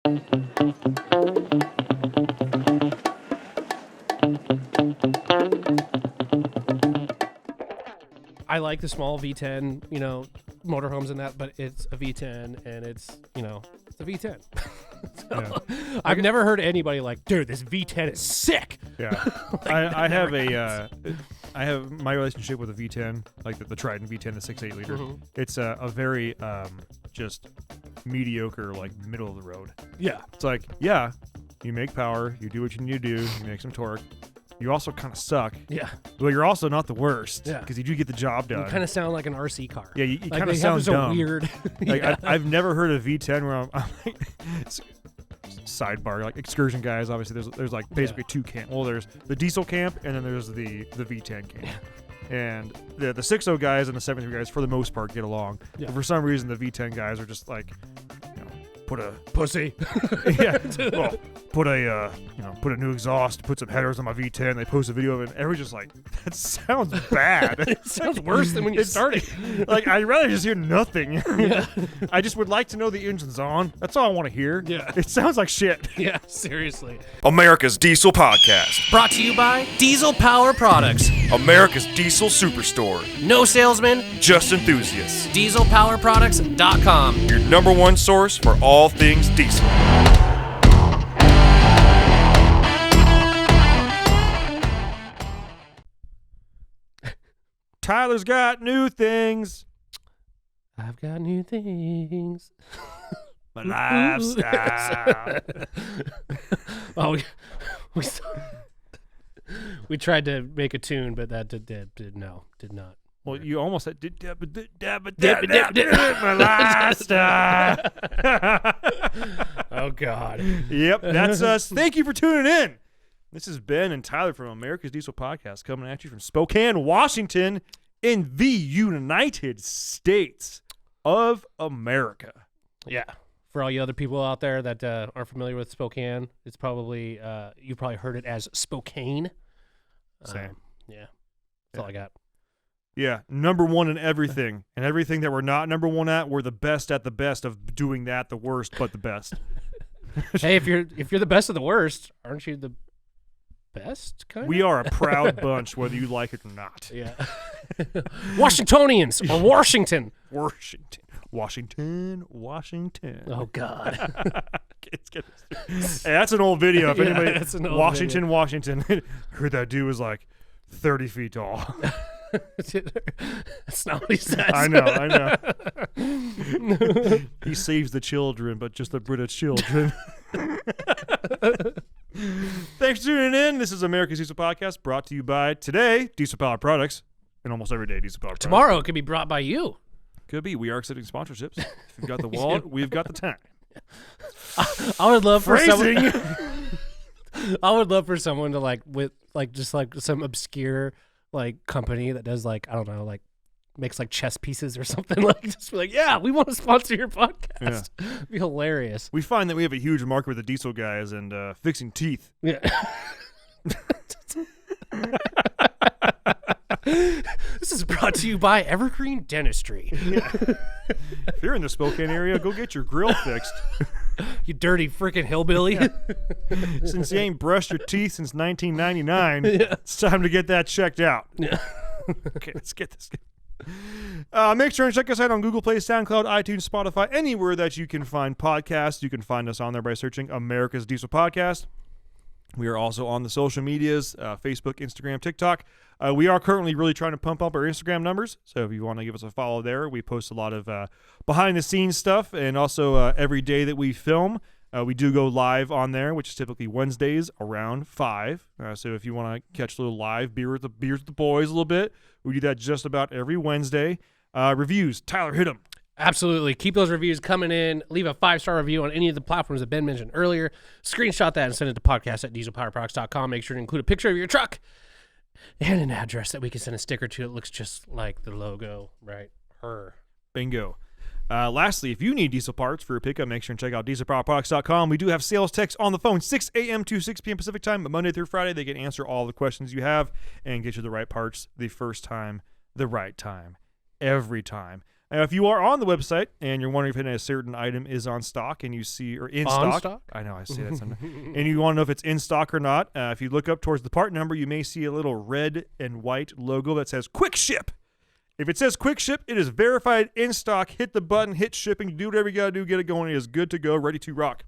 I like the small V10, motorhomes and that, but it's a V10 and it's a V10. So, I've never heard anybody like, dude, this V10 is sick. Yeah. I have my relationship with a V10, like the Triton V10, the 6.8 liter. Mm-hmm. It's a very just mediocre, like middle of the road. Yeah. It's like, yeah, you make power, you do what you need to do, you make some torque. You also kind of suck. Yeah. But you're also not the worst. Yeah. Because you do get the job done. You kind of sound like an RC car. Yeah, you like kind of sound dumb. dumb. Weird. Like Yeah. I've never heard of V10 where I'm like, sidebar, like excursion guys. Obviously, there's like basically two camp. Well, there's the diesel camp, and then there's the V10 camp. And the 6.0 guys and the 7.3 guys, for the most part, get along. Yeah. But for some reason, the V10 guys are just like, put a pussy. Yeah. Well, put a new exhaust, put some headers on my V10. They post a video of it, and everyone's just like, that sounds bad. It sounds worse than when you started. Like, I'd rather just hear nothing. Yeah. I just would like to know the engine's on. That's all I want to hear. Yeah. It sounds like shit. Yeah, seriously. America's Diesel Podcast. Brought to you by Diesel Power Products. America's Diesel Superstore. No salesman, Just enthusiasts. dieselpowerproducts.com. Your number one source for all things diesel. Tyler's got new things. I've got new things. My lifestyle. Oh, we tried to make a tune, but that did not. Well, you almost said my lifestyle. Oh God. Yep, that's us. Thank you for tuning in. This is Ben and Tyler from America's Diesel Podcast, coming at you from Spokane, Washington, in the United States of America. Yeah. For all you other people out there that aren't familiar with Spokane, it's probably you probably heard it as Spokane. Same. Yeah. That's all I got. Yeah, number one in everything. And everything that we're not number one at, we're the best at the best of doing that, the worst, but the best. Hey, if you're the best of the worst, aren't you the best? Kind We are a proud bunch, whether you like it or not. Yeah. Washingtonians or Washington. Washington. Oh God. Hey, that's an old video. If Yeah, anybody, that's an old Washington. Heard that dude was like 30 feet tall. That's not what he says. I know. He saves the children, but just the British children. Thanks for tuning in. This is America's Diesel Podcast, brought to you by today Diesel Power Products, and almost every day Diesel Power Products. Tomorrow it could be brought by you. Could be. We are accepting sponsorships. If you've got the wallet, we've got the time. I would love for Phrasing. I would love for someone to just some obscure company that does I don't know, makes chess pieces or something, just be yeah, we want to sponsor your podcast. Yeah. It'd be hilarious. We find that we have a huge market with the diesel guys and fixing teeth. Yeah. This is brought to you by Evergreen Dentistry. Yeah. If you're in the Spokane area, go get your grill fixed. You dirty freaking hillbilly. Yeah. Since you ain't brushed your teeth since 1999, It's time to get that checked out. Yeah. Okay, let's get this. Make sure and check us out on Google Play, SoundCloud, iTunes, Spotify, anywhere that you can find podcasts. You can find us on there by searching America's Diesel Podcast. We are also on the social medias, Facebook, Instagram, TikTok. We are currently really trying to pump up our Instagram numbers, so if you want to give us a follow there, we post a lot of behind-the-scenes stuff, and also every day that we film, we do go live on there, which is typically Wednesdays around 5. So if you want to catch a little live beers with the boys a little bit, we do that just about every Wednesday. Reviews, Tyler, hit them. Absolutely. Keep those reviews coming in. Leave a 5-star review on any of the platforms that Ben mentioned earlier. Screenshot that and send it to podcast@dieselpowerproducts.com. Make sure to include a picture of your truck and an address that we can send a sticker to. It looks just like the logo, right? Her. Bingo. Lastly, if you need diesel parts for your pickup, make sure and check out dieselpowerproducts.com. We do have sales techs on the phone 6 a.m. to 6 p.m. Pacific time, but Monday through Friday, they can answer all the questions you have and get you the right parts the first time, the right time, every time. If you are on the website and you're wondering if a certain item is on stock and you see, or in stock. I know, I say that sometimes. And you want to know if it's in stock or not, if you look up towards the part number, you may see a little red and white logo that says Quick Ship. If it says Quick Ship, it is verified in stock. Hit the button, hit shipping, do whatever you got to do, get it going. It is good to go, ready to rock.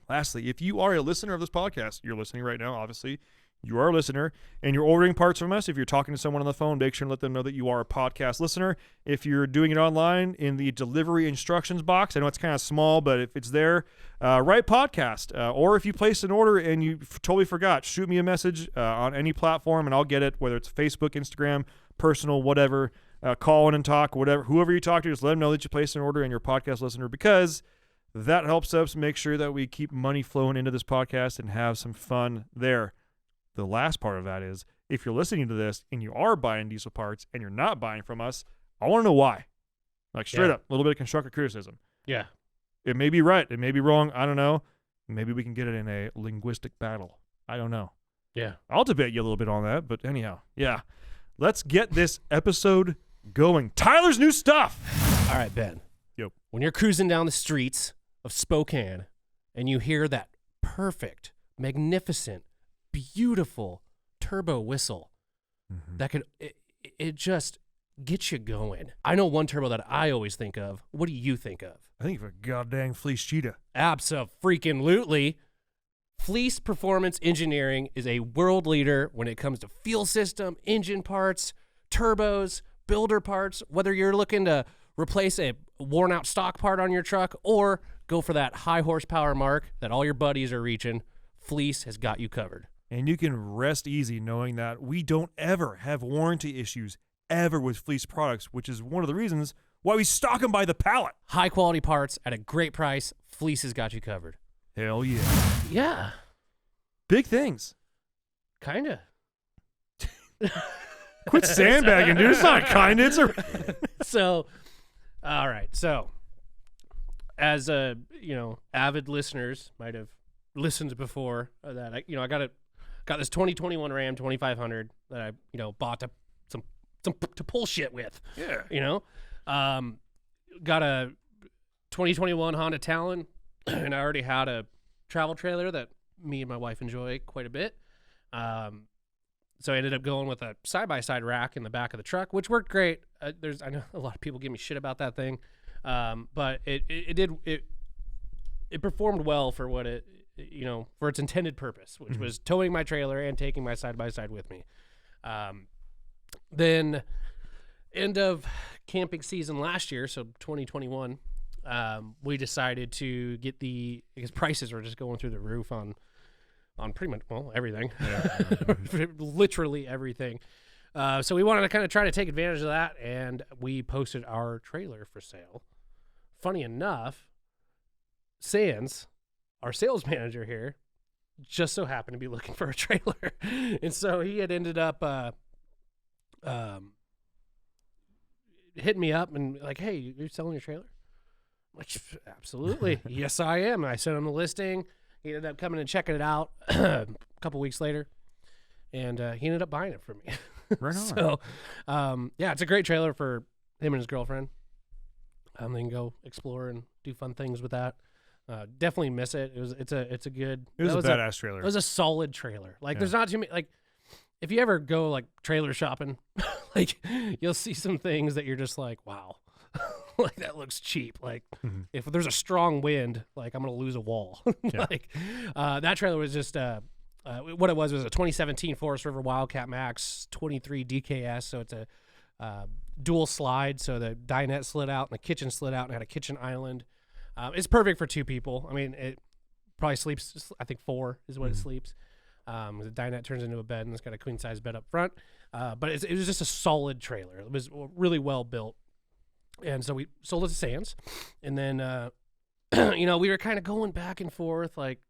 Lastly, if you are a listener of this podcast, you're listening right now, obviously. You are a listener, and you're ordering parts from us. If you're talking to someone on the phone, make sure and let them know that you are a podcast listener. If you're doing it online, in the delivery instructions box, I know it's kind of small, but if it's there, write podcast. Or if you placed an order and you totally forgot, shoot me a message on any platform, and I'll get it, whether it's Facebook, Instagram, personal, whatever. Call in and talk, whatever. Whoever you talk to, just let them know that you placed an order and you're a podcast listener, because that helps us make sure that we keep money flowing into this podcast and have some fun there. The last part of that is, if you're listening to this and you are buying diesel parts and you're not buying from us, I want to know why. Like, straight up, a little bit of constructive criticism. Yeah. It may be right. It may be wrong. I don't know. Maybe we can get it in a linguistic battle. I don't know. Yeah. I'll debate you a little bit on that, but anyhow, yeah. Let's get this episode going. Tyler's new stuff. All right, Ben. Yep. When you're cruising down the streets of Spokane and you hear that perfect, magnificent, beautiful turbo whistle that could it just gets you going. I know one turbo that I always think of. What do you think of? I think of a goddamn fleece cheetah. Abso-freaking-lutely. Fleece Performance Engineering is a world leader when it comes to fuel system, engine parts, turbos, builder parts. Whether you're looking to replace a worn out stock part on your truck or go for that high horsepower mark that all your buddies are reaching, Fleece has got you covered. And you can rest easy knowing that we don't ever have warranty issues ever with Fleece products, which is one of the reasons why we stock them by the pallet. High quality parts at a great price. Fleece has got you covered. Hell yeah. Yeah, Big things. kind of. Quit sandbagging, dude. It's not kind. It's a... So, all right. So, as avid listeners might have listened before that, I got this 2021 Ram 2500 that I bought to pull shit with. Yeah. Got a 2021 Honda Talon, and I already had a travel trailer that me and my wife enjoy quite a bit. So I ended up going with a side-by-side rack in the back of the truck, which worked great. I know a lot of people give me shit about that thing, but it performed well for what it, for its intended purpose, which was towing my trailer and taking my side-by-side with me. Then end of camping season last year, so 2021, we decided to get because prices were just going through the roof on pretty much, everything. Literally everything. So we wanted to kind of try to take advantage of that, and we posted our trailer for sale. Funny enough, Sands, our sales manager here, just so happened to be looking for a trailer. And so he had ended up hitting me up and like, hey, you're selling your trailer? I'm like, absolutely. Yes, I am. And I sent him the listing. He ended up coming and checking it out a couple weeks later, and he ended up buying it from me. Right on. So, yeah, it's a great trailer for him and his girlfriend. They can go explore and do fun things with that. Definitely miss it. It's a good. It was a badass trailer. It was a solid trailer. Like, there's not too many. Like, if you ever go like trailer shopping, like you'll see some things that you're just like, wow, like that looks cheap. Like, if there's a strong wind, like I'm gonna lose a wall. Like, that trailer was just what it was a 2017 Forest River Wildcat Max 23 DKS. So it's a dual slide. So the dinette slid out and the kitchen slid out and had a kitchen island. It's perfect for two people. I mean, it probably sleeps, I think 4 is what it sleeps. The dinette turns into a bed, and it's got a queen size bed up front. But it was just a solid trailer. It was really well built. And so we sold it to Sands. And then, we were kind of going back and forth, like,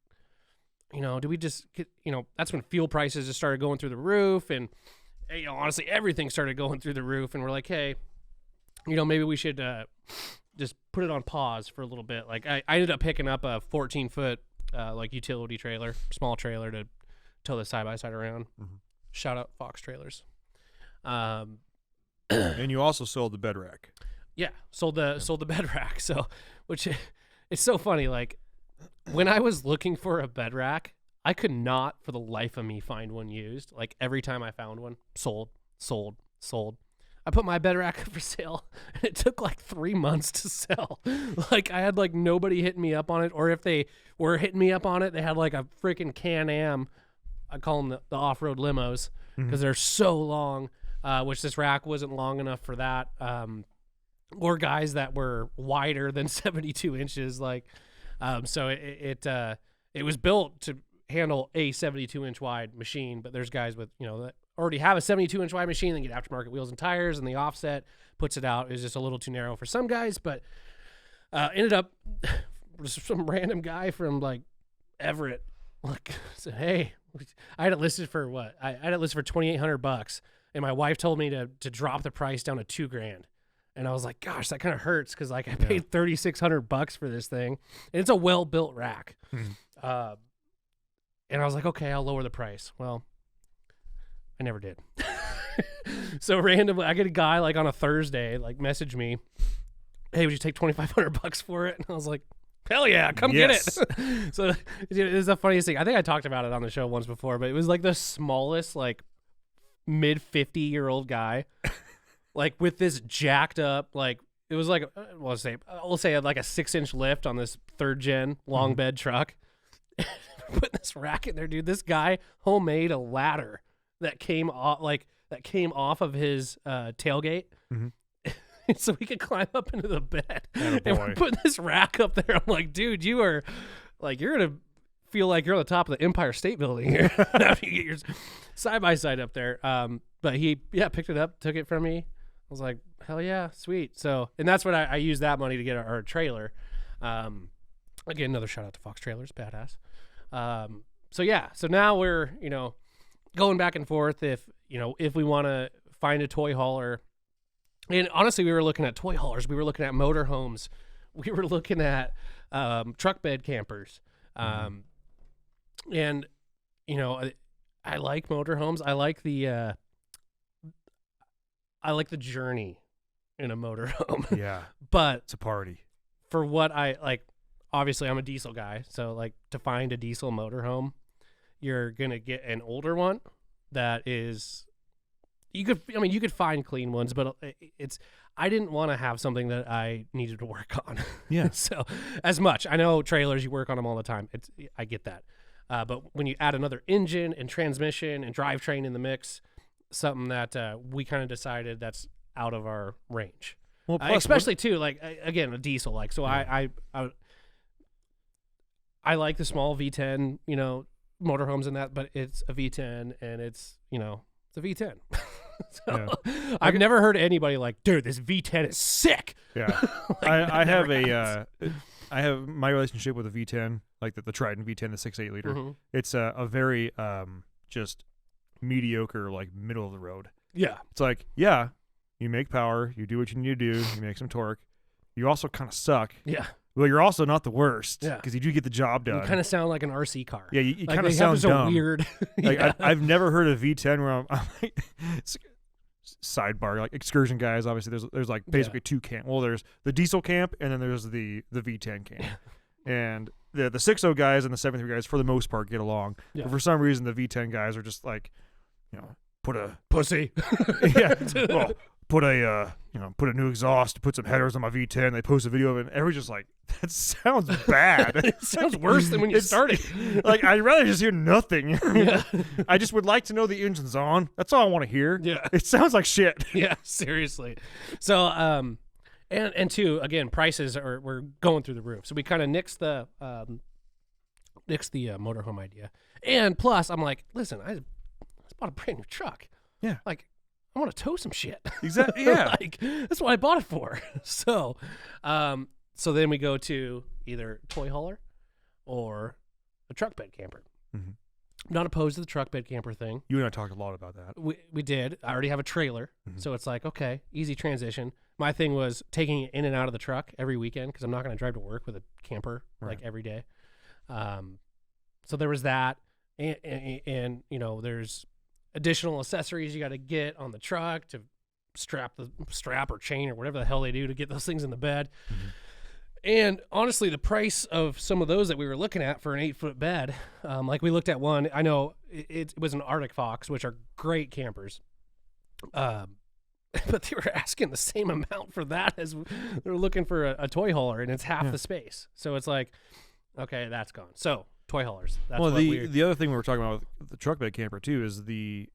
do we just get, that's when fuel prices just started going through the roof. And, honestly, everything started going through the roof. And we're like, hey, maybe we should just put it on pause for a little bit. Like, I ended up picking up a 14-foot like utility trailer, small trailer to tow the side-by-side around. Shout out Fox Trailers. And you also sold the bed rack. Yeah, sold the bed rack. So, which it's so funny. Like when I was looking for a bed rack, I could not for the life of me find one used. Like every time I found one, sold. I put my bed rack up for sale, and it took like 3 months to sell. Like I had like nobody hitting me up on it, or if they were hitting me up on it, they had like a freaking Can-Am. I call them the off-road limos because they're so long. Which this rack wasn't long enough for that. Or guys that were wider than 72 inches. Like, so it was built to handle a 72-inch wide machine, but there's guys with, that already have a 72-inch wide machine and get aftermarket wheels and tires, and the offset puts it out. Is just a little too narrow for some guys, but ended up some random guy from like Everett like said, hey, I had it listed for what? I had it listed for $2,800, and my wife told me to drop the price down to $2,000. And I was like, gosh, that kind of hurts because like I paid $3,600 for this thing, and it's a well-built rack. And I was like, okay, I'll lower the price. Well, I never did. So randomly, I get a guy like on a Thursday like message me, hey, would you take $2,500 for it? And I was like, hell yeah, come get it. So it was the funniest thing. I think I talked about it on the show once before, but it was like the smallest like mid 50-year-old guy. Like with this jacked up, like it was like, we'll say like a 6-inch lift on this 3rd gen long bed truck. Put this rack in there, dude. This guy homemade a ladder that came off of his tailgate, so we could climb up into the bed. And we're putting this rack up there. I'm like, dude, you're gonna feel like you're on the top of the Empire State Building here after you get your side by side up there. But he picked it up, took it from me. I was like, hell yeah, sweet. So, and that's what I used that money to get our trailer. Again, another shout out to Fox Trailers, badass. So now we're, going back and forth if we want to find a toy hauler. And honestly, we were looking at toy haulers. We were looking at motorhomes. We were looking at truck bed campers. And, I like motorhomes. I like the journey in a motorhome. Yeah. But it's a party. For what I like, obviously I'm a diesel guy. So like to find a diesel motorhome, you're going to get an older one that is, you could find clean ones, but I didn't want to have something that I needed to work on. Yeah. So as much, I know trailers, you work on them all the time. I get that. But when you add another engine and transmission and drivetrain in the mix, something that we kind of decided that's out of our range. Well, especially too, like again, a diesel. Like so, I like the small V10, motorhomes and that, but it's a V10 and it's a V10. So I've never heard anybody like, dude, this V10 is sick. Yeah, I have my relationship with a V10, like the Triton V10, the 6.8 liter. Mm-hmm. It's a very just mediocre, like middle of the road. Yeah, it's like you make power, you do what you need to do, you make some torque. You also kind of suck. Yeah. Well, you're also not the worst. Yeah. Because you do get the job done. You kind of sound like an RC car. Yeah, you kind of sound dumb. Weird. Like I've never heard of V10 where I'm like, sidebar, like excursion guys. Obviously, there's like basically two camp. Well, there's the diesel camp, and then there's the V10 camp. And the 6.0 guys and the 7.3 guys, for the most part, get along. Yeah. But for some reason, the V10 guys are just like, put a pussy. Yeah. Well, put a new exhaust, put some headers on my V10. They post a video of it, and everyone's just like, that sounds bad. It sounds worse than when you started. Like, I'd rather just hear nothing. Yeah. I just would like to know the engine's on. That's all I want to hear. Yeah. It sounds like shit. Yeah, seriously. So, and two, again, prices we're going through the roof. So we kind of nixed the motorhome idea. And plus, I'm like, listen, I bought a brand new truck. Yeah. Like, I want to tow some shit. Exactly. Yeah. Like, that's what I bought it for. So, so then we go to either toy hauler or a truck bed camper. Mm-hmm. I'm not opposed to the truck bed camper thing. You and I talked a lot about that. We did. I already have a trailer. Mm-hmm. So it's like, okay, easy transition. My thing was taking it in and out of the truck every weekend because I'm not going to drive to work with a camper like every day. So there was that. And there's additional accessories you got to get on the truck to strap or chain or whatever the hell they do to get those things in the bed. And honestly, the price of some of those that we were looking at for an 8-foot bed, like we looked at one, I know it was an Arctic Fox, which are great campers. But they were asking the same amount for that as they're looking for a toy hauler, and it's half the space. So it's like, okay, that's gone. So toy haulers. That's Well, what the other thing we were talking about with the truck bed camper too is the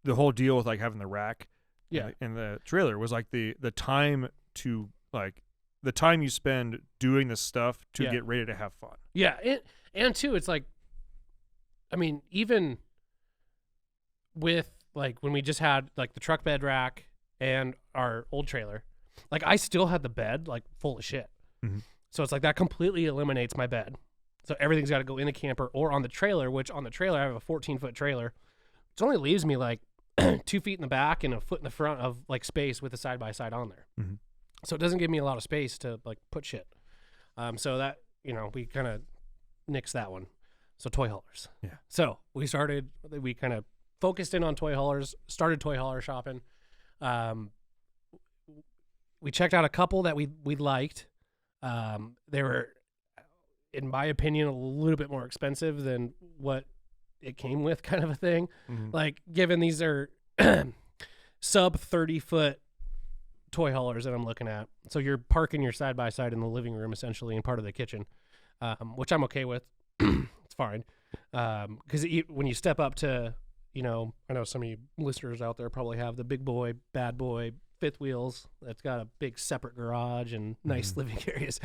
whole deal with like having the rack, and the trailer was like the time to like the time you spend doing this stuff to get ready to have fun. Yeah, and too, it's like, I mean, even with like when we just had like the truck bed rack and our old trailer, like I still had the bed like full of shit. So it's like that completely eliminates my bed. So everything's got to go in the camper or on the trailer, which on the trailer I have a 14-foot trailer. It only leaves me like 2 feet in the back and a foot in the front of like space with a side-by-side on there. So it doesn't give me a lot of space to like put shit. So that, we kind of nixed that one. So toy haulers. Yeah. So we kind of focused in on toy haulers, started toy hauler shopping. We checked out a couple that we liked. They were, in my opinion, a little bit more expensive than what it came with, kind of a thing. Like, given these are sub 30-foot toy haulers that I'm looking at. So you're parking your side-by-side in the living room, essentially, and part of the kitchen, which I'm okay with. It's fine. Because when you step up to, I know some of you listeners out there probably have the big boy, bad boy, fifth wheels that's got a big separate garage and nice living areas.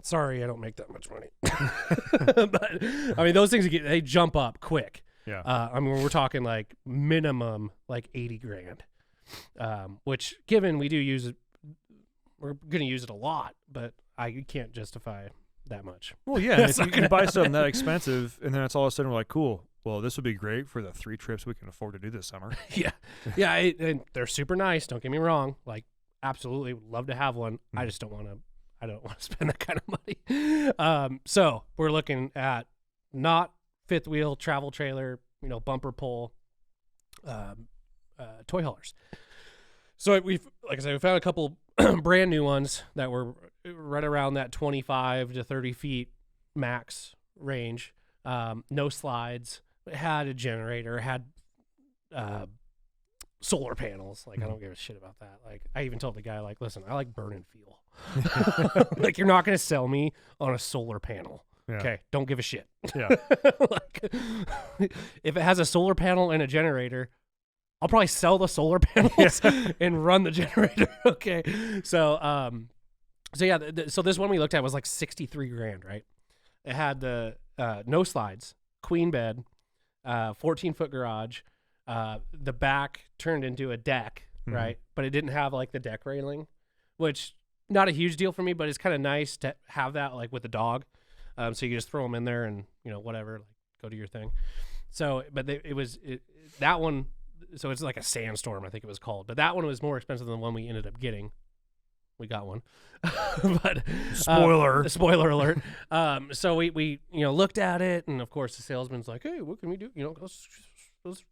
Sorry, I don't make that much money. But, I mean, those things, they jump up quick. Yeah. I mean, we're talking like minimum like $80,000. Which, given we do use it, we're going to use it a lot, but I can't justify that much. Well, yeah, if you buy something that expensive, and then it's all of a sudden we're like, cool, well, this would be great for the 3 trips we can afford to do this summer. Yeah, and they're super nice. Don't get me wrong. Like, absolutely would love to have one. I just don't want to. I don't want to spend that kind of money. So we're looking at not fifth wheel travel trailer, bumper pull, toy haulers. So like I said, we found a couple brand new ones that were right around that 25 to 30 feet max range. No slides. It had a generator. It had solar panels. Like, I don't give a shit about that. Like, I even told the guy, like, listen, I like burn and fuel. Like, you're not going to sell me on a solar panel. Yeah. Okay, don't give a shit. Yeah. Like, if it has a solar panel and a generator, I'll probably sell the solar panels and run the generator. Okay. So, so this one we looked at was like $63,000, right? It had the no slides, queen bed, 14-foot garage. The back turned into a deck, right? But it didn't have like the deck railing, which not a huge deal for me, but it's kind of nice to have that like with the dog. So you just throw them in there and, whatever, like go do your thing. So, but that one, so it's like a sandstorm, I think it was called. But that one was more expensive than the one we ended up getting. We got one. But spoiler alert. So we looked at it, and of course the salesman's like, hey, what can we do? Let's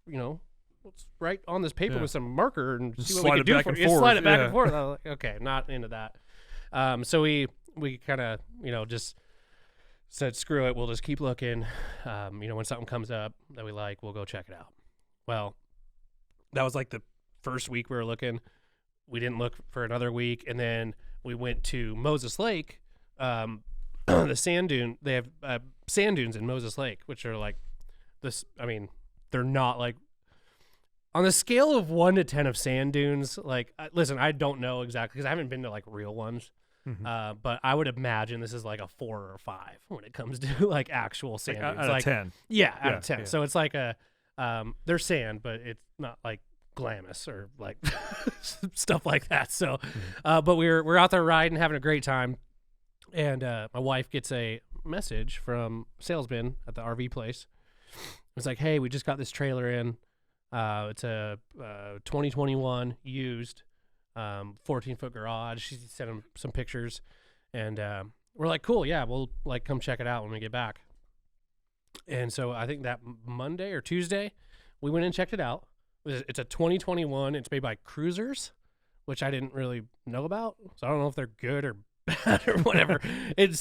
write on this paper with some marker and see what we can do for you. Slide it back and forth. I was like, okay, not into that. So we kind of, just said, screw it. We'll just keep looking. When something comes up that we like, we'll go check it out. Well, that was like the first week we were looking. We didn't look for another week. And then we went to Moses Lake, the sand dune. They have sand dunes in Moses Lake, which are like this. I mean, they're not like on the scale of 1 to 10 of sand dunes. Like, listen, I don't know exactly because I haven't been to like real ones. But I would imagine this is like a 4 or 5 when it comes to like actual sand dunes. Out of 10. Yeah, out of 10. Yeah. So it's like they're sand, but it's not like Glamis or like stuff like that. So, but we're out there riding, having a great time. And my wife gets a message from salesman at the RV place. It's like, hey, we just got this trailer in. It's a 2021 used 14-foot garage. She sent him some pictures, and we're like, cool, yeah, we'll like come check it out when we get back. And so I think that Monday or Tuesday, we went and checked it out. It's a 2021. It's made by Cruisers, which I didn't really know about. So I don't know if they're good or bad or whatever. It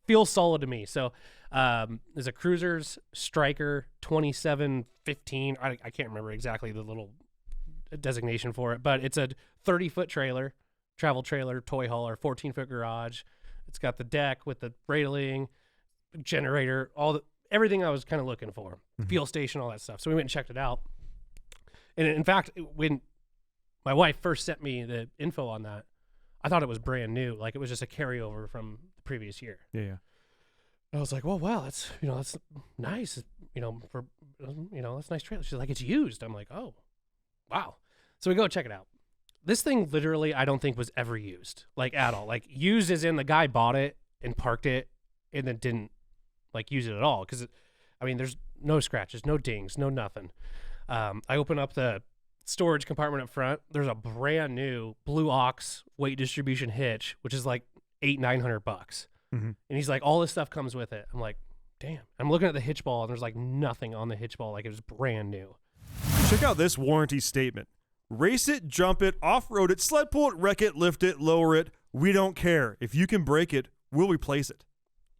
feels solid to me. So there's a Cruisers Striker 2715. I can't remember exactly the little designation for it, but it's a 30-foot trailer, travel trailer, toy hauler, 14-foot garage. It's got the deck with the railing, generator, everything I was kind of looking for, fuel station, all that stuff. So we went and checked it out. And in fact, when my wife first sent me the info on that, I thought it was brand new. Like it was just a carryover from the previous year. Yeah. I was like, well, wow, that's nice. For that's a nice trailer. She's like, it's used. I'm like, oh, wow. So we go check it out. This thing literally, I don't think was ever used, like at all. Like used as in the guy bought it and parked it and then didn't like use it at all. Because there's no scratches, no dings, no nothing. I open up the storage compartment up front. There's a brand new Blue Ox weight distribution hitch, which is like $800-900. Mm-hmm. And he's like, all this stuff comes with it. I'm like, damn. I'm looking at the hitch ball and there's like nothing on the hitch ball. Like it was brand new. Check out this warranty statement. Race it, jump it, off-road it, sled pull it, wreck it, lift it, lower it. We don't care. If you can break it, we'll replace it.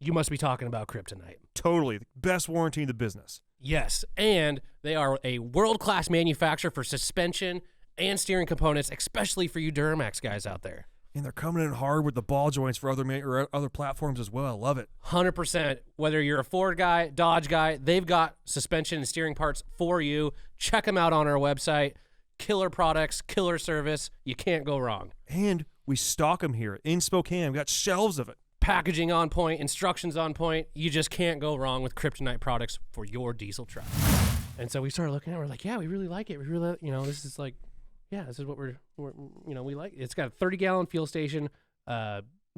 You must be talking about Kryptonite. Totally. Best warranty in the business. Yes, and they are a world-class manufacturer for suspension and steering components, especially for you Duramax guys out there. And they're coming in hard with the ball joints for other platforms as well. I love it. 100%. Whether you're a Ford guy, Dodge guy, they've got suspension and steering parts for you. Check them out on our website. Killer products, killer service. You can't go wrong. And we stock them here in Spokane. We got shelves of it. Packaging on point, instructions on point. You just can't go wrong with Kryptonite products for your diesel truck. And so we started looking at it. We're like, yeah, we really like it. We really, this is like, yeah, this is what we like. It's got a 30-gallon fuel station,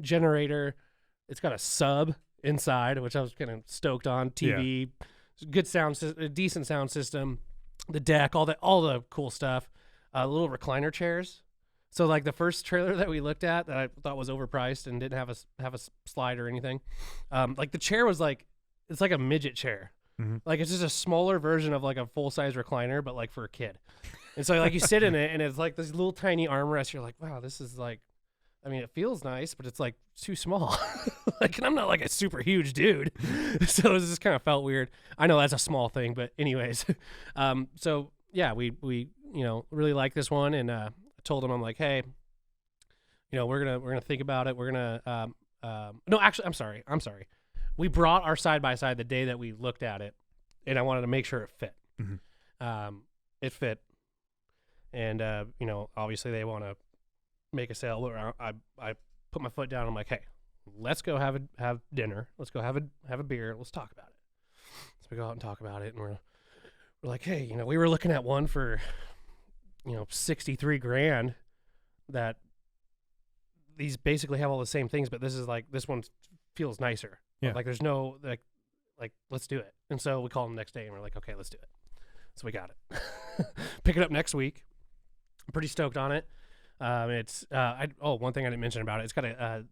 generator. It's got a sub inside, which I was kind of stoked on. TV, good sound, decent sound system, the deck, all the cool stuff. Little recliner chairs. So like the first trailer that we looked at that I thought was overpriced and didn't have a slide or anything, like the chair was like, it's like a midget chair. Mm-hmm. Like it's just a smaller version of like a full size recliner, but like for a kid. And so like you sit in it and it's like this little tiny armrest. You're like, wow, this is like, it feels nice, but it's like too small. Like, and I'm not like a super huge dude. So it just kind of felt weird. I know that's a small thing, but anyways. So yeah, we really like this one. And, I told him, I'm like, hey, we're going to think about it. We're going to, no, actually, I'm sorry. We brought our side-by-side the day that we looked at it, and I wanted to make sure it fit. Mm-hmm. It fit. And, obviously they want to make a sale. I put my foot down. I'm like, hey, let's go have dinner. Let's go have a beer. Let's talk about it. So we go out and talk about it, and we're like, hey, we were looking at one for, $63,000 that these basically have all the same things, but this one feels nicer. Yeah. Like there's no, like, let's do it. And so we call them the next day and we're like, okay, let's do it. So we got it. Pick it up next week. I'm pretty stoked on it. It's, one thing I didn't mention about it. It's got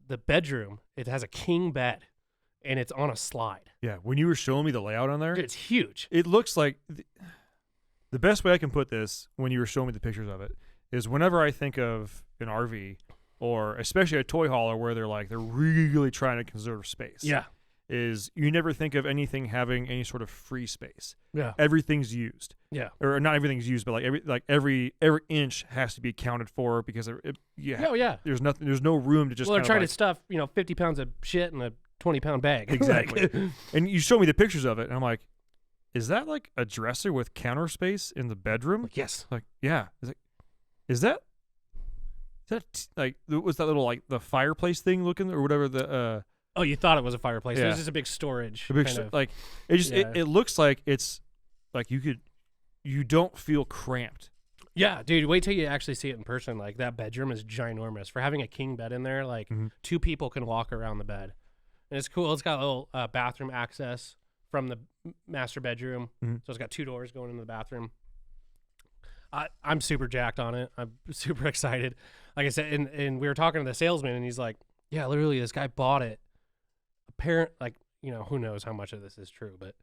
the bedroom. It has a king bed and it's on a slide. Yeah. When you were showing me the layout on there, It's huge. it looks like the best way I can put this when you were showing me the pictures of it is whenever I think of an RV or especially a toy hauler where they're really trying to conserve space. Yeah. Is you never think of anything having any sort of free space. Yeah. Everything's used. Yeah. Or not everything's used, but every inch has to be accounted for because Oh, yeah. there's no room to just Well, they're kind of trying like, to stuff, 50 pounds of shit in a 20-pound bag. Exactly. And you show me the pictures of it, and I'm like, is that like a dresser with counter space in the bedroom? Yes. Like, yeah. Is that like, was that little like the fireplace thing looking or whatever the Oh, you thought it was a fireplace. It Yeah. was just a big storage. the big kind of. like it just Yeah. it looks like it's like you don't feel cramped. Yeah, dude, wait till you actually see it in person. Like, that bedroom is ginormous. For having a king bed in there, like, Mhm. 2 people can walk around the bed. And it's cool. It's got a little bathroom access from the master bedroom. Mhm. So it's got 2 doors going into the bathroom. I'm super jacked on it. I'm super excited. Like I said, and we were talking to the salesman, and he's like, yeah, literally, this guy bought it. Who knows how much of this is true, but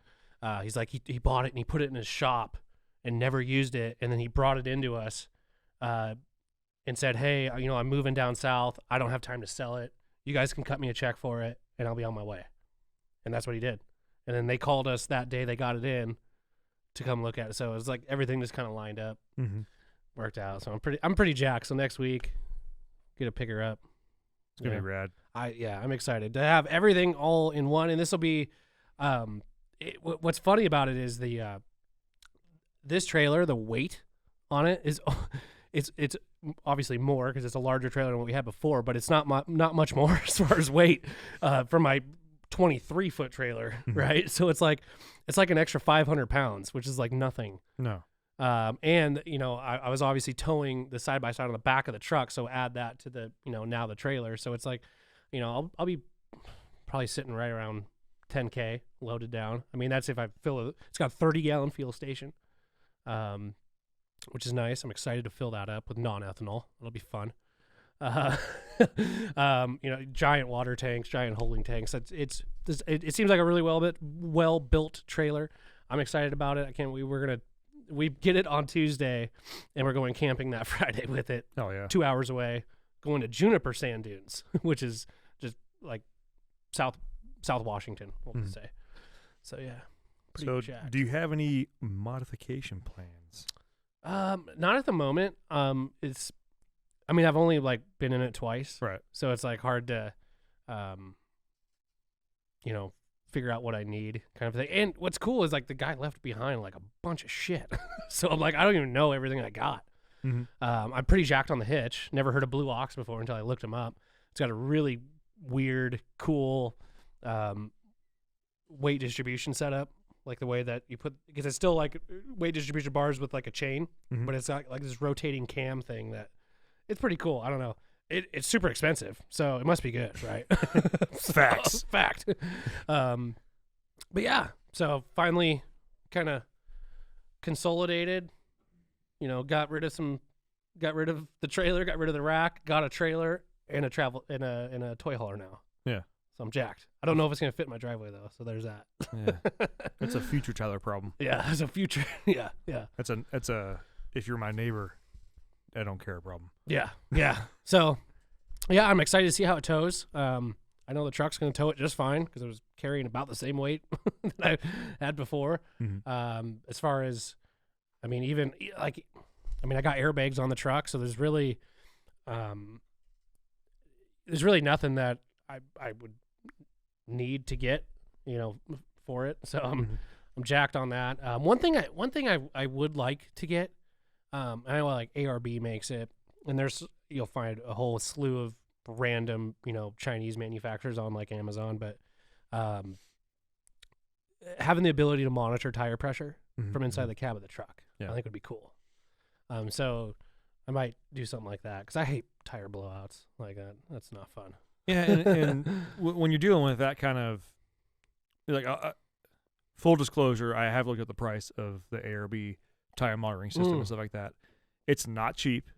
he's like, he bought it, and he put it in his shop, and never used it, and then he brought it into us and said, hey, I'm moving down south. I don't have time to sell it. You guys can cut me a check for it, and I'll be on my way. And that's what he did. And then they called us that day they got it in to come look at it. So it was like everything just kind of lined up, worked out. So I'm pretty jacked. So next week, get to pick her up. It's gonna be rad. I'm excited to have everything all in one. And this will be, what's funny about it is this trailer, the weight on it is, it's obviously more because it's a larger trailer than what we had before, but it's not much more as far as weight for my 23-foot trailer, right? So it's like an extra 500 pounds, which is like nothing. No. And I was obviously towing the side by side on the back of the truck, so add that to the now the trailer. So it's like, I'll be probably sitting right around 10K loaded down. I mean, that's if I fill it. It's got a 30-gallon fuel station, which is nice. I'm excited to fill that up with non-ethanol. It'll be fun. Giant water tanks, giant holding tanks. It seems like a really well built trailer. I'm excited about it. I can't. We get it on Tuesday, and we're going camping that Friday with it. Oh yeah. 2 hours away, going to Juniper Sand Dunes, which is just like South Washington, we'll say. So yeah. So jacked. do you have any modification plans? Not at the moment. I've only like been in it twice, Right. so it's like hard to, figure out what I need, kind of thing. And what's cool is like the guy left behind like a bunch of shit, so I'm like I don't even know everything I got. I'm pretty jacked on the hitch. Never heard of Blue Ox before until I looked him up. It's got a really weird, cool weight distribution setup, like the way that you put, because it's still like weight distribution bars with like a chain, but it's got like this rotating cam thing that it's pretty cool. I don't know. It's super expensive, so it must be good, right? Facts. Fact. But yeah, so finally kind of consolidated, got rid of the trailer, got rid of the rack, got a trailer and a toy hauler now. Yeah. So I'm jacked. I don't know if it's going to fit in my driveway though, so there's that. Yeah. That's a future Tyler problem. Yeah, it's a future. Yeah. That's a if you're my neighbor, I don't care problem. Yeah. So, yeah, I'm excited to see how it tows. I know the truck's going to tow it just fine because it was carrying about the same weight that I had before. As far as, I got airbags on the truck, so there's really nothing that I would need to get, for it. So I'm jacked on that. One thing I would like to get. I know like ARB makes it, and you'll find a whole slew of random, Chinese manufacturers on like Amazon, but having the ability to monitor tire pressure from inside the cab of the truck, I think would be cool. So I might do something like that because I hate tire blowouts like that. That's not fun. Yeah, and when you're dealing with that kind of, like, full disclosure, I have looked at the price of the ARB tire monitoring system and stuff like that. It's not cheap.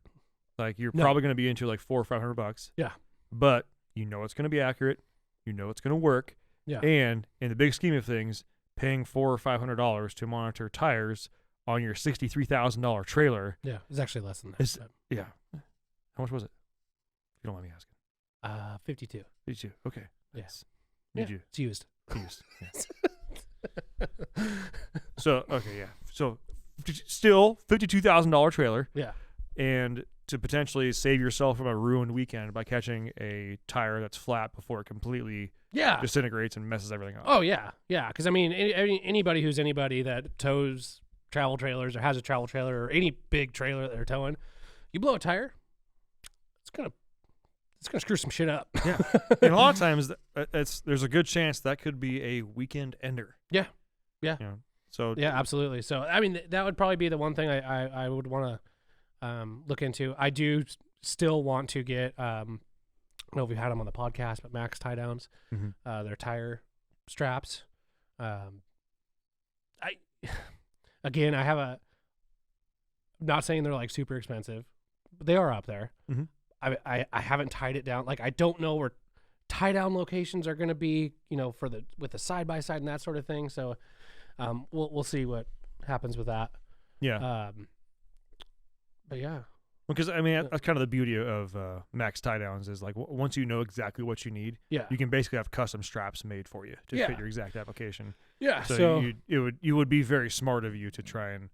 Like you're probably going to be into like $400 or $500. Yeah, but it's going to be accurate. It's going to work. Yeah, and in the big scheme of things, paying $400 or $500 to monitor tires on your $63,000 trailer. Yeah, it's actually less than that. Yeah. How much was it? If you don't mind me asking. 52. 52. Okay. Yes. It's used. Yes. So okay, yeah. So still $52,000 trailer. Yeah. And to potentially save yourself from a ruined weekend by catching a tire that's flat before it completely disintegrates and messes everything up. Oh yeah, because anybody who's anybody that tows travel trailers or has a travel trailer or any big trailer that they're towing, you blow a tire, it's gonna screw some shit up. Yeah, and a lot of times there's a good chance that could be a weekend ender. Yeah. So yeah, absolutely. So that would probably be the one thing I would want to look into. I do still want to get I don't know if we've had them on the podcast, but Max tie downs, their tire straps. I have I'm not saying they're like super expensive, but they are up there. I haven't tied it down. Like I don't know where tie down locations are going to be, with the side by side and that sort of thing. So we'll see what happens with that. Yeah. But yeah. Because I mean, that's kind of the beauty of max tie downs is like once you know exactly what you need, Yeah. you can basically have custom straps made for you to Yeah. fit your exact application. Yeah. So, you would be very smart of you to try and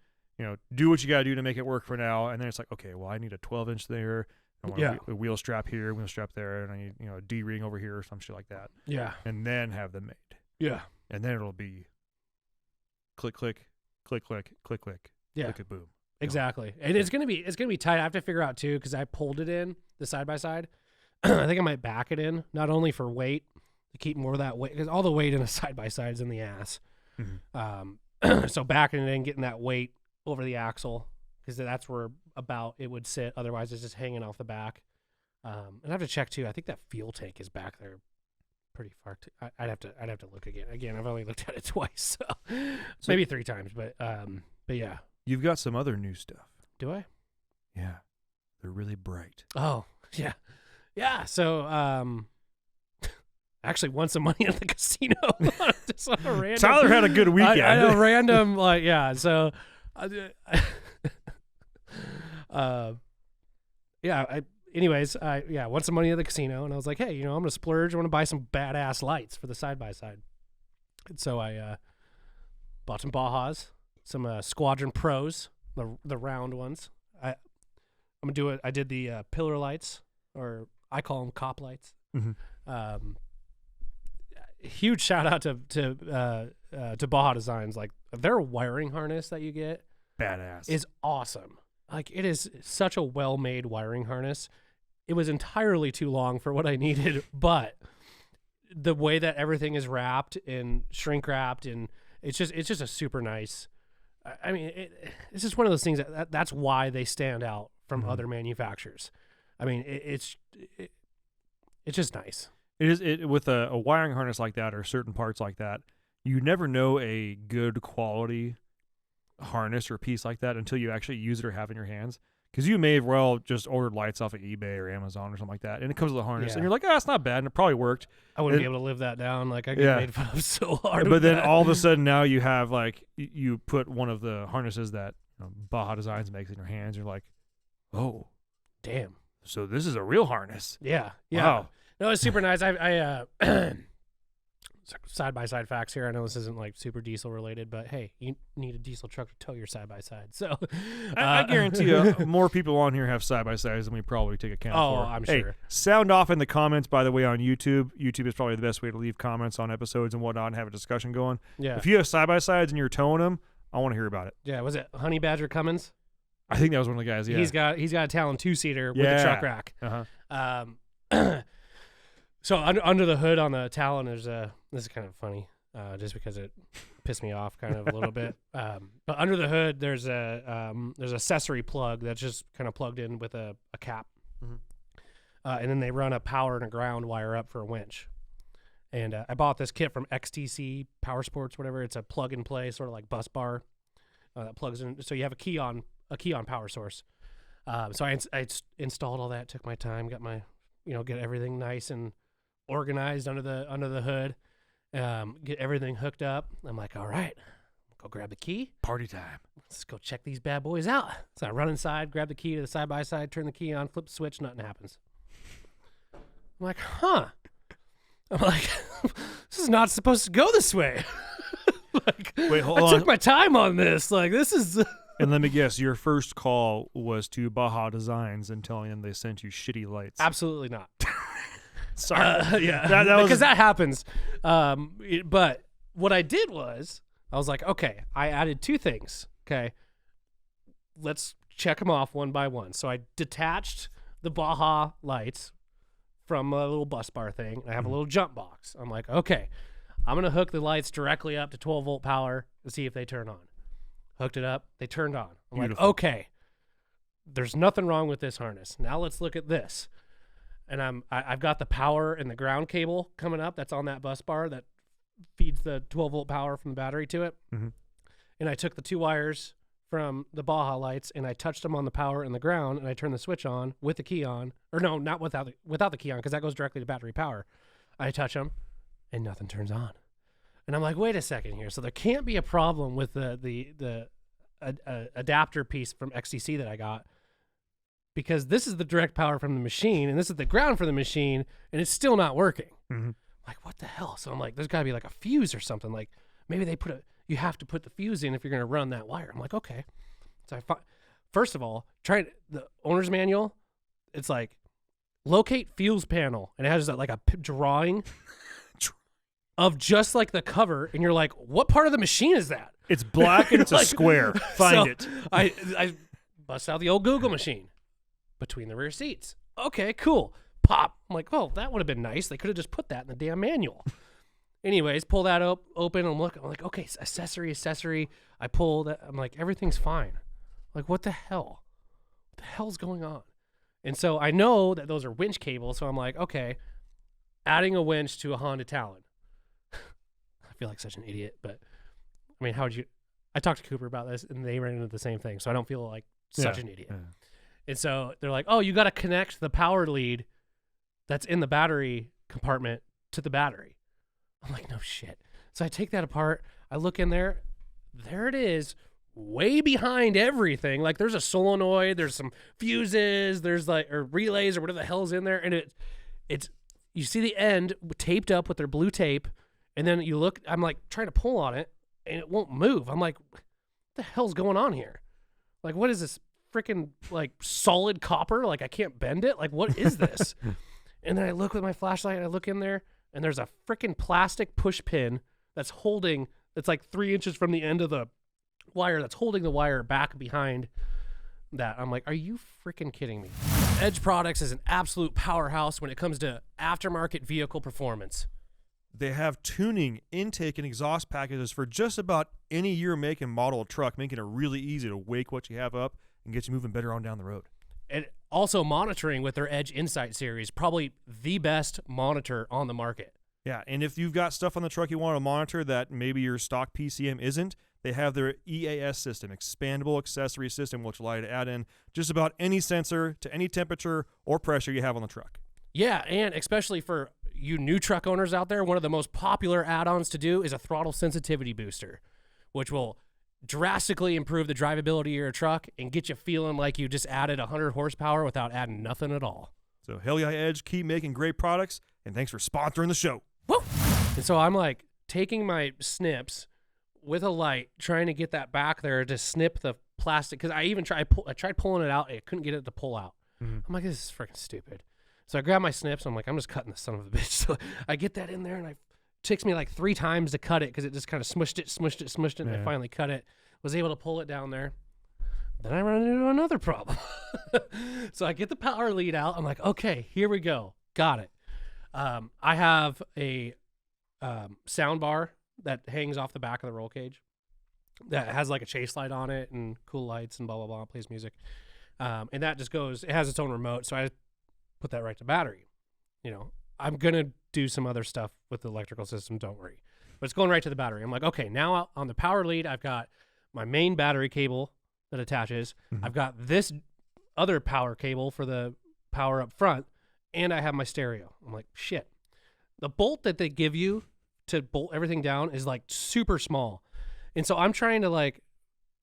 do what you got to do to make it work for now. And then it's like, okay, well, I need a 12-inch there. I want a wheel strap here, wheel strap there, and I need a D-ring over here or some shit like that. Yeah. And then have them made. Yeah. And then it'll be click, click, click, click, click, click, Yeah. click, click, boom. Exactly. And it's gonna be tight. I have to figure out too, because I pulled it in the side by side. I think I might back it in, not only for weight, to keep more of that weight, because all the weight in a side by side is in the ass. Mhm. So backing it in, getting that weight over the axle, because that's where about it would sit. Otherwise, it's just hanging off the back. And I have to check too. I think that fuel tank is back there, pretty far. I'd have to look again. Again, I've only looked at it twice, so maybe 3 times. But yeah. You've got some other new stuff. Do I? Yeah. They're really bright. Oh, yeah. Yeah. So, actually won some money at the casino. Just on a random, Tyler had a good weekend. I know, random, like, yeah. So, anyways, won some money at the casino, and I was like, hey, I'm going to splurge. I want to buy some badass lights for the side-by-side. And so I bought some Bajas, some Squadron Pros, the round ones. I'm gonna do it. I did the pillar lights, or I call them cop lights. Mm-hmm. Huge shout out to Baja Designs. Like their wiring harness that you get Badass. is awesome. Like it is such a well-made wiring harness. It was entirely too long for what I needed, but the way that everything is wrapped and shrink wrapped, and it's just a super nice. I mean, it's just one of those things that's why they stand out from other manufacturers. I mean, it's just nice. It is with a wiring harness like that or certain parts like that. You never know a good quality harness or piece like that until you actually use it or have it in your hands. Because you may have well just ordered lights off of eBay or Amazon or something like that, and it comes with a harness, and you're like, it's not bad, and it probably worked. I wouldn't be able to live that down. Like I get made fun of so hard. But with then that. all of a sudden now you have like you put one of the harnesses that Baja Designs makes in your hands. You're like, oh, damn. so this is a real harness. Yeah. Wow. No, it's super nice. I side by side facts here. I know this isn't like super diesel related, but hey, you need a diesel truck to tow your side by side. So I guarantee you, more people on here have side by sides than we probably take account for. I'm Hey, sure. sound off in the comments, by the way, on YouTube. YouTube is probably the best way to leave comments on episodes and whatnot and have a discussion going. Yeah. If you have side by sides and you're towing them, I want to hear about it. Yeah. Was it Honey Badger Cummins? I think that was one of the guys. Yeah. He's got a Talon 2-seater with a truck rack. So under the hood on the Talon, this is kind of funny, just because it pissed me off kind of a little bit. But under the hood, there's a accessory plug that's just kind of plugged in with a cap, and then they run a power and a ground wire up for a winch. And I bought this kit from XTC Power Sports, whatever. It's a plug and play sort of like bus bar that plugs in. So you have a key on power source. So I installed all that. Took my time, got my get everything nice and organized under the hood, get everything hooked up. I'm like, all right, go grab the key. Party time. Let's go check these bad boys out. So I run inside, grab the key to the side by side, turn the key on, flip the switch, nothing happens. I'm like, huh? I'm like, this is not supposed to go this way. Like, Wait, hold I on. took my time on this. Like, this is. And let me guess, your first call was to Baja Designs and telling them they sent you shitty lights. Absolutely not. Sorry. Yeah, That was because that happens. But what I did was, I was like, okay, I added 2 things. Okay, let's check them off one by one. So I detached the Baja lights from a little bus bar thing. I have a little jump box. I'm like, okay, I'm gonna hook the lights directly up to 12-volt power and see if they turn on. Hooked it up, they turned on. I'm Beautiful. like, okay, there's nothing wrong with this harness. Now let's look at this. And I've got the power and the ground cable coming up that's on that bus bar that feeds the 12-volt power from the battery to it. Mhm. And I took the 2 wires from the Baja lights and I touched them on the power and the ground, and I turned the switch on with the key on. Or no, not without the key on, because that goes directly to battery power. I touch them and nothing turns on. And I'm like, wait a second here. So there can't be a problem with the a adapter piece from XTC that I got, because this is the direct power from the machine and this is the ground for the machine, and it's still not working. Mhm. Like, what the hell? So I'm like, there's got to be like a fuse or something. Like, maybe you have to put the fuse in if you're going to run that wire. I'm like, okay. So first of all, the owner's manual, it's like, locate fuse panel, and it has like a drawing of just like the cover, and you're like, what part of the machine is that? It's black and it's Like, a square. Find so it. I bust out the old Google machine between the rear seats. Okay, cool. Pop. I'm like, oh, that would have been nice. They could have just put that in the damn manual. Anyways, pull that open. I'm like, okay, accessory. I pull that. I'm like, everything's fine. Like, what the hell? What the hell's going on? And so I know that those are winch cables. So I'm like, okay, adding a winch to a Honda Talon. I feel like such an idiot, but I mean, I talked to Cooper about this and they ran into the same thing. So I don't feel like such an idiot. Yeah. And so they're like, oh, you got to connect the power lead that's in the battery compartment to the battery. I'm like, no shit. So I take that apart. I look in there. There it is, way behind everything. Like, there's a solenoid, there's some fuses, there's like, or relays or whatever the hell's in there. And it's you see the end taped up with their blue tape. And then you look, I'm like trying to pull on it and it won't move. I'm like, what the hell's going on here? Like, what is this freaking like solid copper? Like, I can't bend it. Like, what is this? And then I look with my flashlight and I look in there and there's a freaking plastic push pin that's like 3 inches from the end of the wire that's holding the wire back behind that. I'm like, are you freaking kidding me? Edge Products is an absolute powerhouse when it comes to aftermarket vehicle performance. They have tuning, intake, and exhaust packages for just about any year, make, and model of truck, making it really easy to wake what you have up and get you moving better on down the road. And also monitoring with their Edge Insight series, probably the best monitor on the market. Yeah, and if you've got stuff on the truck you want to monitor that maybe your stock PCM isn't, they have their EAS system, expandable accessory system, which allow you to add in just about any sensor to any temperature or pressure you have on the truck. Yeah, and especially for you new truck owners out there, one of the most popular add-ons to do is a throttle sensitivity booster, which will drastically improve the drivability of your truck and get you feeling like you just added 100 horsepower without adding nothing at all. So hell yeah, Edge, keep making great products, and thanks for sponsoring the show. Woo! And so I'm like taking my snips with a light, trying to get that back there to snip the plastic, because I tried pulling it out, I couldn't get it to pull out. Mm-hmm. I'm like, this is freaking stupid. So I grab my snips. I'm like, I'm just cutting the son of a bitch. So I get that in there, and it takes me like 3 times to cut it because it just kind of smushed it, and I finally cut it. Was able to pull it down there. Then I run into another problem. So I get the power lead out. I'm like, okay, here we go. Got it. I have a sound bar that hangs off the back of the roll cage that has like a chase light on it and cool lights and blah, blah, blah, plays music. And that just goes, it has its own remote. So I put that right to battery. You know, I'm going to do some other stuff with the electrical system. Don't worry. But it's going right to the battery. I'm like, okay, now on the power lead, I've got my main battery cable that attaches. Mm-hmm. I've got this other power cable for the power up front, and I have my stereo. I'm like, shit. The bolt that they give you to bolt everything down is like super small. And so I'm trying to like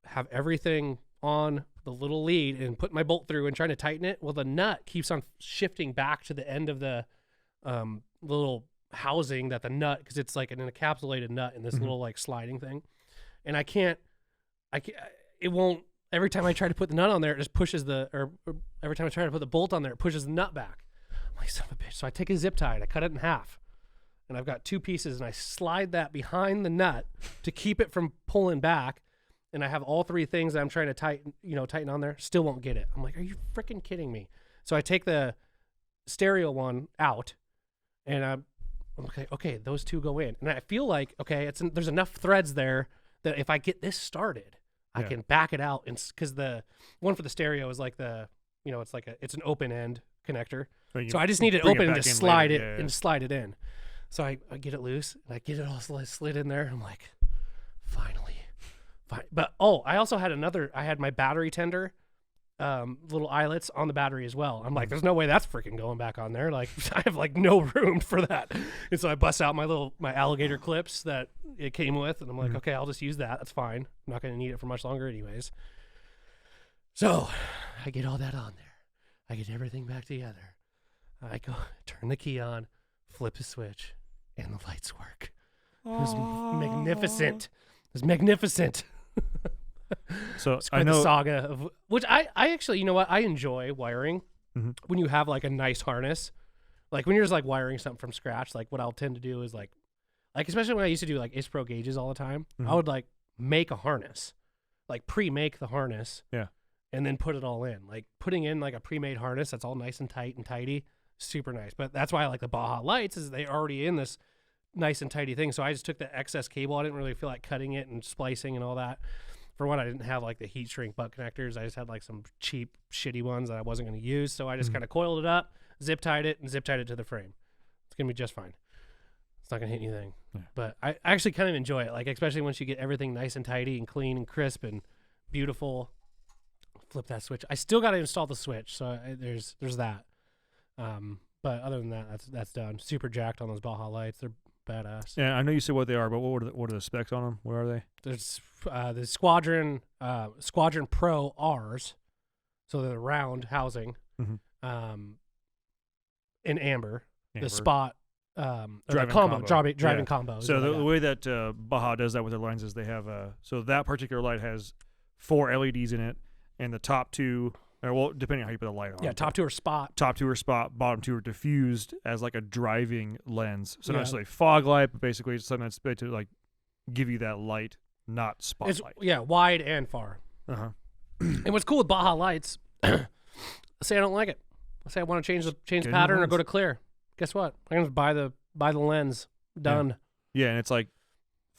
have everything on the little lead and put my bolt through and trying to tighten it. Well, the nut keeps on shifting back to the end of the little housing that the nut, because it's like an encapsulated nut in this little like sliding thing. And I can't, it won't, every time I try to put the nut on there, it just pushes or every time I try to put the bolt on there, it pushes the nut back. I'm like, son of a bitch. So I take a zip tie and I cut it in half. And I've got 2 pieces and I slide that behind the nut to keep it from pulling back. And I have all 3 things that I'm trying to tighten on there. Still won't get it. I'm like, are you freaking kidding me? So I take the stereo one out and I'm okay, those 2 go in. And I feel like, okay, there's enough threads there that if I get this started, I can back it out. And because the one for the stereo is like it's an open end connector. So I just need it open and just slide it and slide it in. So I get it loose and I get it all slid in there. I'm like, finally. Fine. But I also had I had my battery tender little eyelets on the battery as well. I'm like, there's no way that's freaking going back on there. Like, I have like no room for that. And so I bust out my alligator clips that it came with, and I'm like, okay, I'll just use that. That's fine. I'm not going to need it for much longer anyways. So I get all that on there. I get everything back together. I go turn the key on, flip the switch, and the lights work. It was magnificent. It was magnificent. So It's quite the saga of which I actually, you know what, I enjoy wiring when you have like a nice harness. Like when you're just like wiring something from scratch, like what I'll tend to do is like especially when I used to do like Ace Pro gauges all the time, I would like make a harness, like pre-make the harness, and then put it all in. Like putting in like a pre-made harness that's all nice and tight and tidy, super nice. But that's why I like the Baja lights is they already in this nice and tidy thing. So I just took the excess cable. I didn't really feel like cutting it and splicing and all that. For one, I didn't have like the heat shrink butt connectors. I just had like some cheap, shitty ones that I wasn't going to use. So I just kind of coiled it up, zip tied it to the frame. It's going to be just fine. It's not going to hit anything. Yeah. But I actually kind of enjoy it, like especially once you get everything nice and tidy and clean and crisp and beautiful. Flip that switch. I still got to install the switch, so there's that. But other than that, that's done. Super jacked on those Baja lights. They're badass. Yeah, I know you said what they are, but what are the specs on them? What are they? There's the Squadron Pro R's, so they're the round housing, in amber. The Spot driving combo. driving combo. So the way that Baja does that with their lenses, they have so that particular light has 4 LEDs in it, and the top 2. Well, depending on how you put the light on. Yeah, top 2 are Spot. Top 2 are Spot. Bottom 2 are diffused as like a driving lens. So not necessarily fog light, but basically it's something that's meant to like give you that light, not spotlight. Yeah, wide and far. And what's cool with Baja lights, let's say I don't like it. Let's say I want to change the pattern or go to clear. Guess what? I can just buy the lens. Done. Yeah, and it's like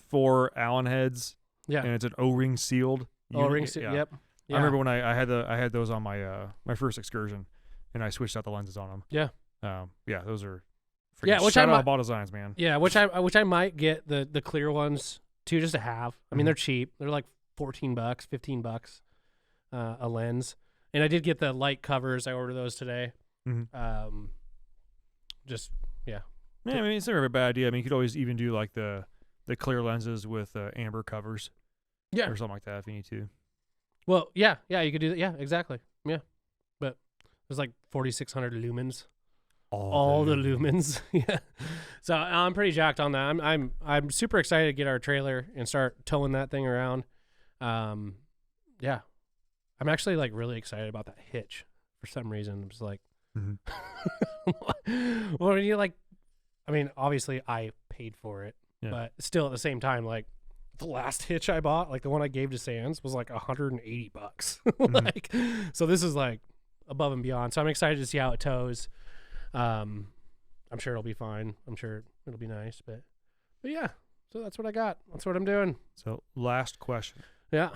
4 Allen heads. Yeah. And it's an O-ring sealed. O-ring sealed. Yep. Yeah. I remember when I had those on my my first excursion, and I switched out the lenses on them. Yeah. Those are shout out Ball Designs, man. Yeah, which I might get the clear ones too, just to have. I mean, they're cheap. They're like $14, $15 a lens. And I did get the light covers. I ordered those today. Yeah, I mean, it's never a bad idea. I mean, you could always even do like the clear lenses with amber covers. Yeah. Or something like that if you need to. Well, yeah, you could do that. Yeah, exactly. Yeah. But there's like 4,600 lumens. All the lumens. Yeah. So I'm pretty jacked on that. I'm super excited to get our trailer and start towing that thing around. Yeah. I'm actually like really excited about that hitch for some reason. I'm just like, well, you like, I mean, obviously I paid for it, but still at the same time, like the last hitch I bought, like the one I gave to Sands was like $180. Like, so this is like above and beyond. So I'm excited to see how it tows. I'm sure it'll be fine. I'm sure it'll be nice, but yeah, so that's what I got. That's what I'm doing. So last question. Yeah.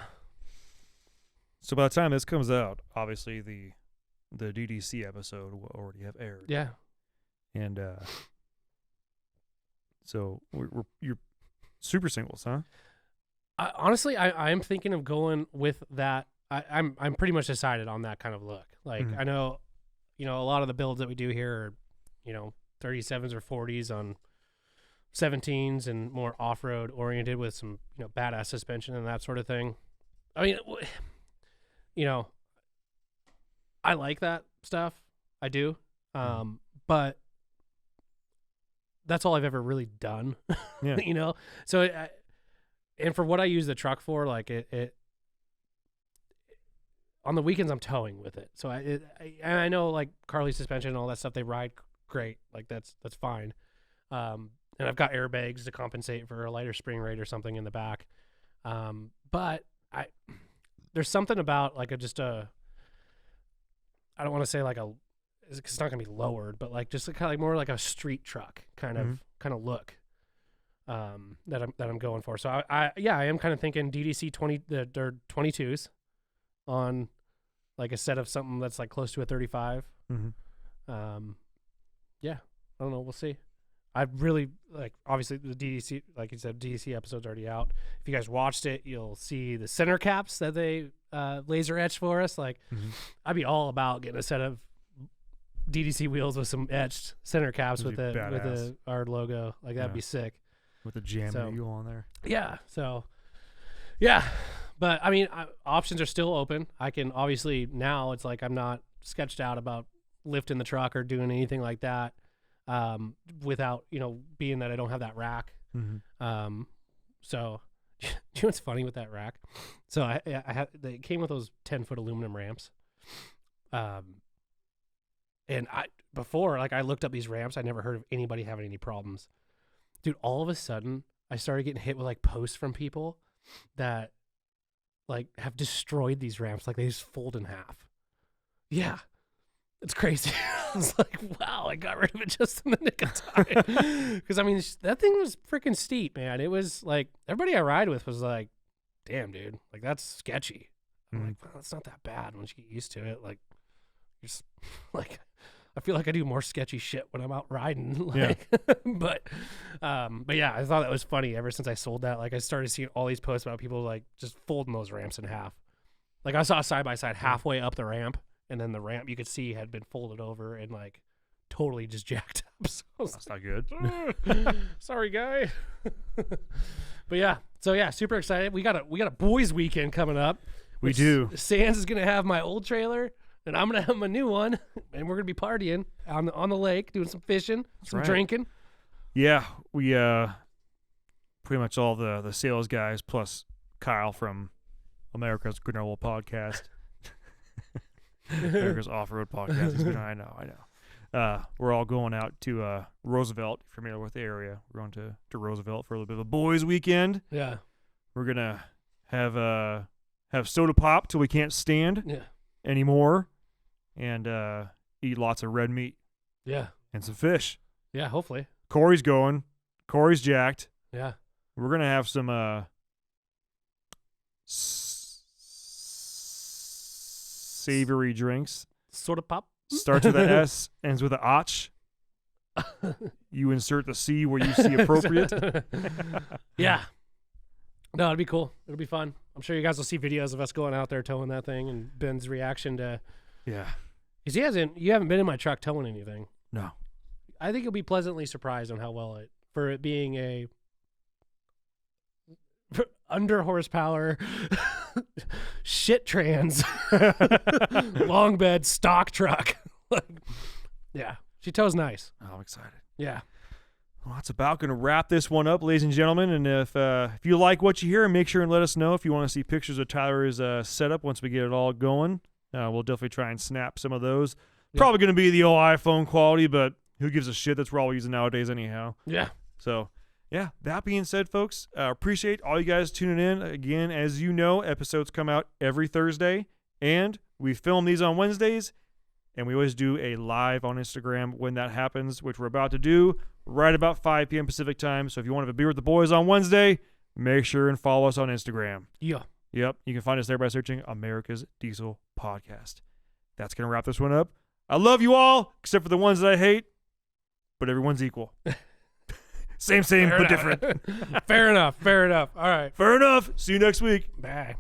So by the time this comes out, obviously the DDC episode will already have aired. Yeah. And so you're super singles, huh? Honestly, I'm thinking of going with that. I'm pretty much decided on that kind of look. Like I know, a lot of the builds that we do here are, 37s or 40s on 17s and more off-road oriented with some, badass suspension and that sort of thing. I mean, I like that stuff. I do. But that's all I've ever really done. Yeah. So and for what I use the truck for, like it on the weekends I'm towing with it. So I know like Carly suspension and all that stuff, they ride great. Like that's fine. And I've got airbags to compensate for a lighter spring rate or something in the back. But there's something about like I don't want to say like it's not gonna be lowered, but like just kind of like more like a street truck kind of look that I'm going for. So I am kind of thinking DDC 20 their 22s on like a set of something that's like close to a 35. Yeah, I don't know. We'll see. I really like. Obviously, the DDC, like you said, DDC episode's already out. If you guys watched it, you'll see the center caps that they laser etched for us. Like, I'd be all about getting a set of DDC wheels with some etched center caps with our logo. Like that'd be sick. With the jam eagle on there. Yeah. So, yeah. But I mean, options are still open. I can obviously now it's like I'm not sketched out about lifting the truck or doing anything like that without, being that I don't have that rack. So, do you know what's funny with that rack? So I it came with those 10-foot aluminum ramps. And before I looked up these ramps, I never heard of anybody having any problems. Dude, all of a sudden I started getting hit with like posts from people that like have destroyed these ramps. Like they just fold in half. Yeah. It's crazy. I was like, wow, I got rid of it just in the nick of time. Because, I mean, that thing was freaking steep, man. It was like, everybody I ride with was like, damn, dude, like, that's sketchy. I'm like, well, it's not that bad once you get used to it. Like, you're just, like, I feel like I do more sketchy shit when I'm out riding. Like, but yeah, I thought that was funny ever since I sold that. Like, I started seeing all these posts about people, like, just folding those ramps in half. Like, I saw a side-by-side halfway up the ramp. And then the ramp you could see had been folded over and like totally just jacked up. So that's not good. Sorry, guy. But yeah, so yeah, super excited. We got a boys' weekend coming up. We do. Sans is gonna have my old trailer, and I'm gonna have my new one, and we're gonna be partying on the lake, doing some fishing, some drinking. Yeah, we pretty much all the sales guys plus Kyle from America's Granola Podcast. America's Off-Road Podcast. I know. We're all going out to Roosevelt. If you're familiar with the area, we're going to Roosevelt for a little bit of a boys' weekend. Yeah. We're gonna have soda pop till we can't stand anymore, and eat lots of red meat. Yeah. And some fish. Yeah. Hopefully. Corey's going. Corey's jacked. Yeah. We're gonna have some savory drinks. Soda pop. Starts with an S, ends with an Och. You insert the C where you see appropriate. Yeah. No, it'll be cool. It'll be fun. I'm sure you guys will see videos of us going out there towing that thing and Ben's reaction to. Yeah. Because you haven't been in my truck towing anything. No. I think you'll be pleasantly surprised on how well for it being a under horsepower shit trans long bed stock truck. Yeah, she tows nice. Oh, I'm excited. Yeah. Well, that's about going to wrap this one up, ladies and gentlemen. And if you like what you hear, make sure and let us know if you want to see pictures of Tyler's setup once we get it all going. We'll definitely try and snap some of those. Yeah. Probably going to be the old iPhone quality, but who gives a shit? That's what we're all using nowadays anyhow. Yeah. So, yeah, that being said, folks, appreciate all you guys tuning in. Again, as you know, episodes come out every Thursday, and we film these on Wednesdays, and we always do a live on Instagram when that happens, which we're about to do right about 5 p.m. Pacific time. So if you want to have a beer with the boys on Wednesday, make sure and follow us on Instagram. Yeah. Yep, you can find us there by searching America's Diesel Podcast. That's going to wrap this one up. I love you all, except for the ones that I hate, but everyone's equal. Same, Fair but enough. different. Fair enough. All right. Fair enough. See you next week. Bye.